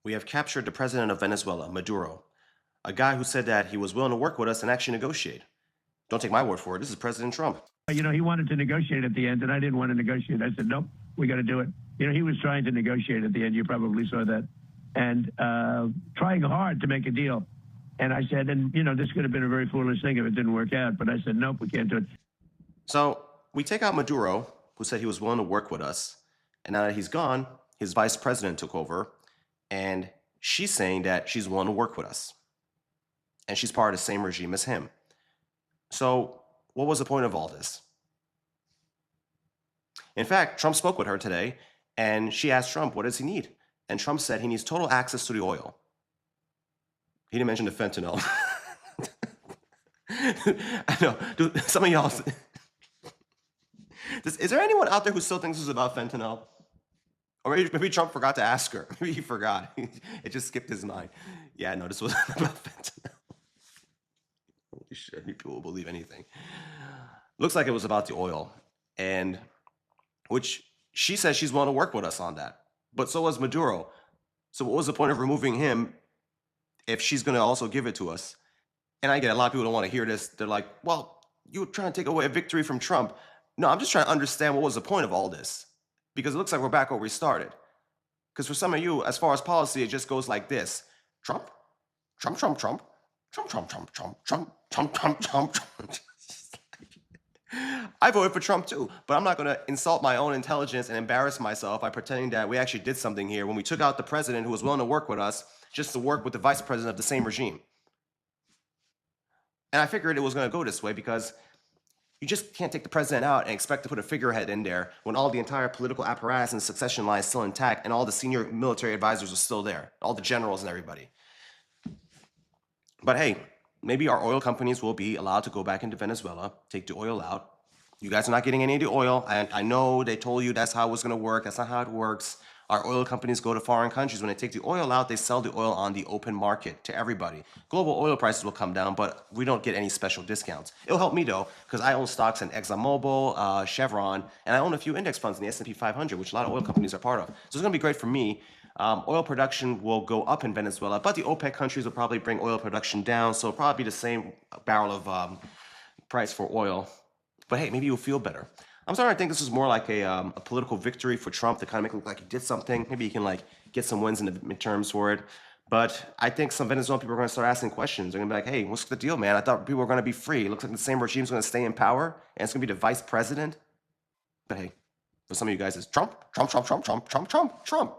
We have captured the president of Venezuela, Maduro, a guy who said that he was willing to work with us and actually negotiate. Don't take my word for it. This is President Trump. He wanted to negotiate at the end, and I didn't want to negotiate. I said, nope, we got to do it. He was trying to negotiate at the end. You probably saw that. And trying hard to make a deal. And I said, this could have been a very foolish thing if it didn't work out. But I said, nope, we can't do it. So we take out Maduro, who said he was willing to work with us. And now that he's gone, his vice president took over. And she's saying that she's willing to work with us. And she's part of the same regime as him. So what was the point of all this? In fact, Trump spoke with her today, and she asked Trump, what does he need? And Trump said he needs total access to the oil. He didn't mention the fentanyl. I know. Dude, some of y'all... Is there anyone out there who still thinks this is about fentanyl? Or maybe Trump forgot to ask her. Maybe he forgot. It just skipped his mind. Yeah, no, this wasn't about fentanyl. Holy shit, people will believe anything. Looks like it was about the oil. And which she says she's willing to work with us on that. But so was Maduro. So what was the point of removing him if she's going to also give it to us? And I get a lot of people don't want to hear this. They're like, well, you were trying to take away a victory from Trump. No, I'm just trying to understand what was the point of all this. Because it looks like we're back where we started. Because for some of you, as far as policy, it just goes like this. Trump, Trump, Trump, Trump, Trump, Trump, Trump, Trump, Trump, Trump, Trump, Trump, Trump. I voted for Trump too, but I'm not going to insult my own intelligence and embarrass myself by pretending that we actually did something here when we took out the president who was willing to work with us just to work with the vice president of the same regime. And I figured it was going to go this way because you just can't take the president out and expect to put a figurehead in there when all the entire political apparatus and succession line is still intact and all the senior military advisors are still there, all the generals and everybody. But hey, maybe our oil companies will be allowed to go back into Venezuela, take the oil out. You guys are not getting any of the oil. I know they told you that's how it was going to work. That's not how it works. Our oil companies go to foreign countries. When they take the oil out, they sell the oil on the open market to everybody. Global oil prices will come down, but we don't get any special discounts. It'll help me, though, because I own stocks in ExxonMobil, Chevron, and I own a few index funds in the S&P 500, which a lot of oil companies are part of. So it's going to be great for me. Oil production will go up in Venezuela, but the OPEC countries will probably bring oil production down, so it'll probably be the same barrel of price for oil. But hey, maybe you'll feel better. I'm starting to think this is more like a political victory for Trump to kind of make it look like he did something. Maybe he can get some wins in the midterms for it. But I think some Venezuelan people are going to start asking questions. They're going to be like, hey, what's the deal, man? I thought people were going to be free. It looks like the same regime's going to stay in power, and it's going to be the vice president. But hey, for some of you guys, it's Trump, Trump, Trump, Trump, Trump, Trump, Trump, Trump.